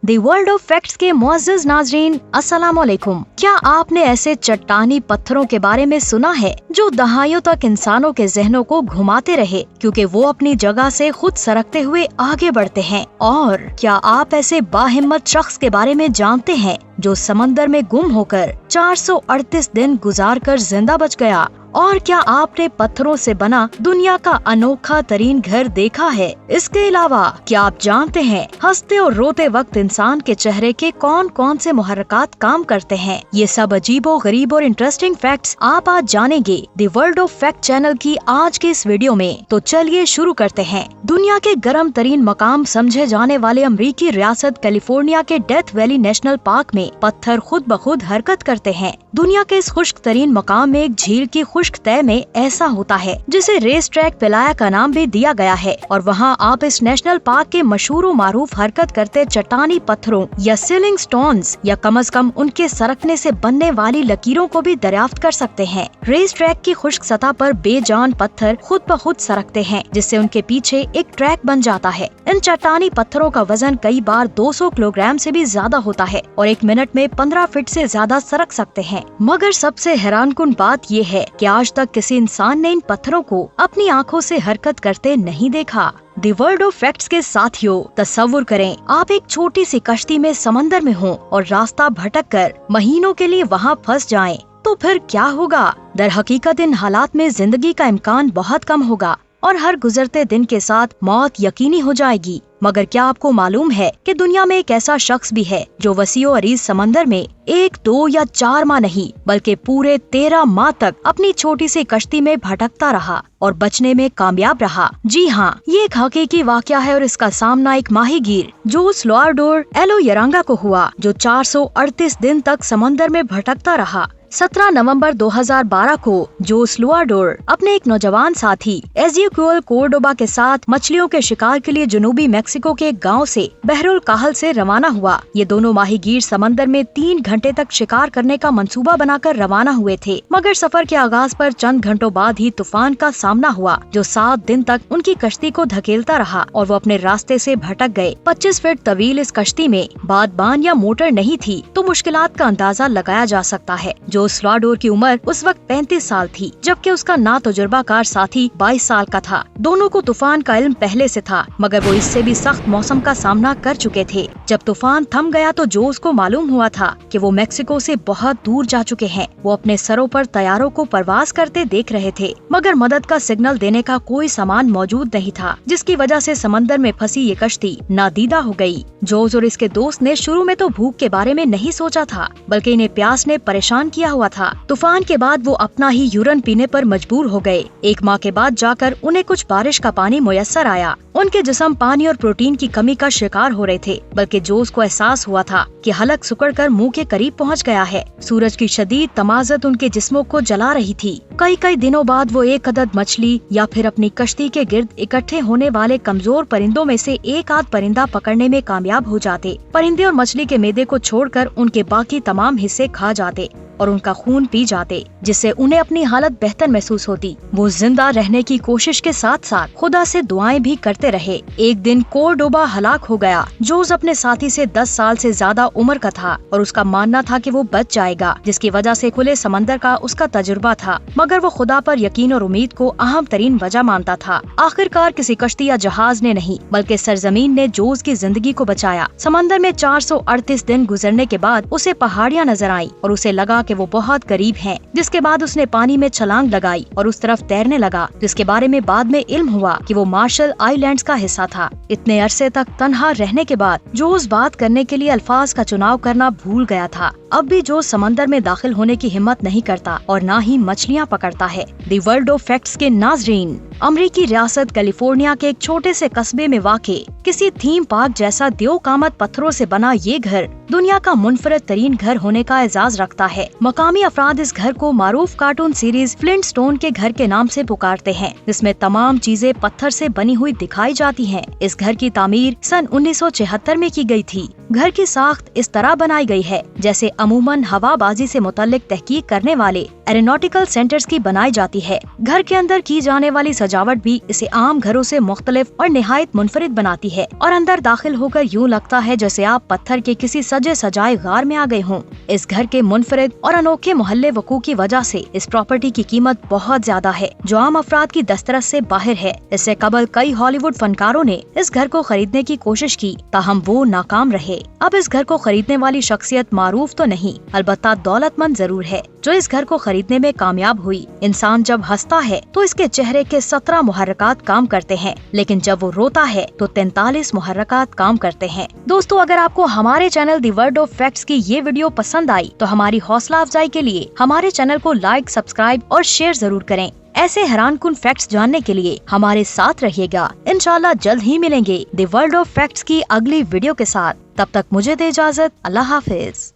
The world of facts के मुअज़्ज़ज़ नाज़रीन, अस्सलाम वालेकुम। क्या आपने ऐसे चट्टानी पत्थरों के बारे में सुना है जो दहाइयों तक इंसानों के जहनों को घुमाते रहे, क्योंकि वो अपनी जगह से खुद सरकते हुए आगे बढ़ते हैं? और क्या आप ऐसे बाहिम्मत शख्स के बारे में जानते हैं जो समंदर में गुम होकर 438 दिन गुजार कर जिंदा बच गया? और क्या आपने पत्थरों से बना दुनिया का अनोखा तरीन घर देखा है? इसके अलावा क्या आप जानते हैं हंसते और रोते वक्त इंसान के चेहरे के कौन कौन से मुहर्रकात काम करते हैं? ये सब अजीबो गरीब और इंटरेस्टिंग फैक्ट्स आप आज जानेंगे the world of fact channel की आज के इस वीडियो में। तो चलिए शुरू करते हैं। दुनिया के गर्म तरीन मकाम समझे जाने वाले अमरीकी रियासत कैलिफोर्निया के डेथ वैली नेशनल पार्क में पत्थर खुद ब खुद हरकत करते हैं। दुनिया के इस खुश्क तरीन मकाम में एक झील की खुश्क तय में ऐसा होता है जिसे रेस ट्रैक पेलाया का नाम भी दिया गया है, और वहाँ आप इस नेशनल पार्क के मशहूर व मारूफ हरकत करते चट्टानी पत्थरों या सीलिंग स्टोन्स या कम से कम उनके सरकने से बनने वाली लकीरों को भी दरियाफ्त कर सकते हैं। रेस ट्रैक की खुश्क सतह पर बेजान पत्थर खुद ब खुद सरकते हैं, जिससे उनके पीछे एक ट्रैक बन जाता है। इन चट्टानी पत्थरों का वजन कई बार 200 किलोग्राम से भी ज्यादा होता है और एक मिनट में 15 फीट से ज्यादा सरक सकते हैं। मगर सबसे हैरानकुन बात ये है कि आज तक किसी इंसान ने इन पत्थरों को अपनी आंखों से हरकत करते नहीं देखा। दी वर्ल्ड ऑफ फैक्ट्स के साथियों, तसव्वुर करें आप एक छोटी सी कश्ती में समंदर में हों और रास्ता भटक कर महीनों के लिए वहाँ फंस जाएं, तो फिर क्या होगा? दर हकीकत इन हालात में जिंदगी का इम्कान बहुत कम होगा और हर गुजरते दिन के साथ मौत यकीनी हो जाएगी। मगर क्या आपको मालूम है कि दुनिया में एक ऐसा शख्स भी है जो वसीओ अरीज समंदर में 1, 2 या 4 माह नहीं बल्कि पूरे 13 माह तक अपनी छोटी सी कश्ती में भटकता रहा और बचने में कामयाब रहा? जी हाँ, ये एक हकीकी वाकया है और इसका सामना एक माहीगीर जोस लुआरडोर एलो यरांगा को हुआ, जो 438 दिन तक समंदर में भटकता रहा। 17 नवंबर 2012 को जोस लुआरडोर अपने एक नौजवान साथी एजिक्यूएल कोर्डोबा के साथ मछलियों के शिकार के लिए जनूबी मेक्सिको के एक गांव से बहरुल काहल से रवाना हुआ। ये दोनों माहीगीर समंदर में 3 घंटे तक शिकार करने का मंसूबा बनाकर रवाना हुए थे, मगर सफर के आगाज पर चंद घंटों बाद ही तूफान का सामना हुआ, जो 7 दिन तक उनकी कश्ती को धकेलता रहा और वो अपने रास्ते से भटक गए। 25 फीट तवील इस कश्ती में बादबान या मोटर नहीं थी, तो मुश्किलात का अंदाजा लगाया जा सकता है। जोस लुआरडोर की उम्र उस वक्त 35 साल थी, जबकि उसका ना तजुर्बाकार साथी 22 साल का था। दोनों को तूफान का इल्म पहले से था, मगर वो इससे भी सख्त मौसम का सामना कर चुके थे। जब तूफान थम गया तो जोस को मालूम हुआ था कि वो मेक्सिको से बहुत दूर जा चुके हैं। वो अपने सरों पर तैयारों को परवाज करते देख रहे थे, मगर मदद का सिग्नल देने का कोई सामान मौजूद नहीं था, जिसकी वजह से समंदर में फंसी ये कश्ती नादीदा हो गई। जोस और इसके दोस्त ने शुरू में तो भूख के बारे में नहीं सोचा था, बल्कि इन्हें प्यास ने परेशान किया हुआ था। तूफान के बाद वो अपना ही यूरन पीने पर मजबूर हो गए। 1 माह के बाद जाकर उन्हें कुछ बारिश का पानी मुयस्सर आया। उनके जिस्म पानी और प्रोटीन की कमी का शिकार हो रहे थे, बल्कि जोस को एहसास हुआ था कि हलक सिकुड़कर मुंह के करीब पहुंच गया है। सूरज की शदीद तमाज़त उनके जिस्मों को जला रही थी। कई दिनों बाद वो एक अदद मछली या फिर अपनी कश्ती के गिर्द इकट्ठे होने वाले कमजोर परिंदों में से एक आध परिंदा पकड़ने में कामयाब हो जाते। परिंदे और मछली के मैदे को छोड़कर उनके बाकी तमाम हिस्से खा जाते और उनका खून पी जाते, जिससे उन्हें अपनी हालत बेहतर महसूस होती। वो जिंदा रहने की कोशिश के साथ साथ खुदा से दुआएं भी करते रहे। एक दिन कोर्डोबा हलाक हो गया। जोस अपने साथी से 10 साल से ज्यादा उम्र का था और उसका मानना था कि वो बच जाएगा, जिसकी वजह से खुले समंदर का उसका तजुर्बा था, मगर वो खुदा पर यकीन और उम्मीद को अहम तरीन वजह मानता था। आखिरकार किसी कश्ती या जहाज ने नहीं बल्कि सरजमीन ने जोस की जिंदगी को बचाया। समंदर में 438 दिन गुजरने के बाद उसे पहाड़ियाँ नजर आई और उसे लगा कि वो बहुत करीब हैं, जिसके बाद उसने पानी में छलांग लगाई और उस तरफ तैरने लगा, जिसके बारे में बाद में इल्म हुआ कि वो मार्शल आइलैंड्स का हिस्सा था। इतने अरसे तक तन्हा रहने के बाद जोस बात करने के लिए अल्फाज का चुनाव करना भूल गया था। अब भी जोस समंदर में दाखिल होने की हिम्मत नहीं करता और न ही मछलियाँ पकड़ता है। दी वर्ल्ड ऑफ फैक्ट्स के नाज़रीन, अमरीकी रियासत कैलिफोर्निया के एक छोटे से कस्बे में वाक़े किसी थीम पार्क जैसा देवकामत पत्थरों से बना ये घर दुनिया का मुनफरद तरीन घर होने का एजाज रखता है। मकामी अफराद इस घर को मारूफ कार्टून सीरीज फ्लिंटस्टोन के घर के नाम से पुकारते हैं, जिसमें तमाम चीजें पत्थर से बनी हुई दिखाई जाती हैं। इस घर की तामीर सन 1976 में की गई थी। घर की साख्त इस तरह बनाई गई है जैसे अमूमन हवाबाजी से मुतल्लिक तहकीक करने वाले एरोनॉटिकल सेंटर्स की बनाई जाती है। घर के अंदर की जाने वाली सजावट भी इसे आम घरों से मुख्तलिफ और निहायत मुनफरिद बनाती है और अंदर दाखिल होकर यूँ लगता है जैसे आप पत्थर के किसी सजे सजाए गार में आ गए हों। इस घर के मुनफरिद और अनोखे मोहल्ले वकू की वजह से इस प्रॉपर्टी की कीमत बहुत ज्यादा है, जो आम अफराद की दस्तरस से बाहर है। इससे कबल कई हॉलीवुड फनकारों ने इस घर को खरीदने की कोशिश की, ताहम वो नाकाम रहे। अब इस घर को खरीदने वाली शख्सियत मारूफ तो नहीं, अलबत्ता दौलतमंद जरूर है, जो इस घर को खरीदने में कामयाब हुई। इंसान जब हंसता है तो इसके चेहरे के 17 मुहर्रकात काम करते हैं, लेकिन जब वो रोता है तो 43 मुहर्रकात काम करते हैं। दोस्तों, अगर आपको हमारे channel the world of facts की ये वीडियो पसंद आई तो हमारी हौसला अफजाई के लिए हमारे चैनल को लाइक, सब्सक्राइब और शेयर जरूर करें। ऐसे हैरानकुन फैक्ट्स जानने के लिए हमारे साथ रहिएगा। इंशाल्लाह जल्द ही मिलेंगे द वर्ल्ड ऑफ फैक्ट्स की अगली वीडियो के साथ। तब तक मुझे दे इजाजत। अल्लाह हाफिज।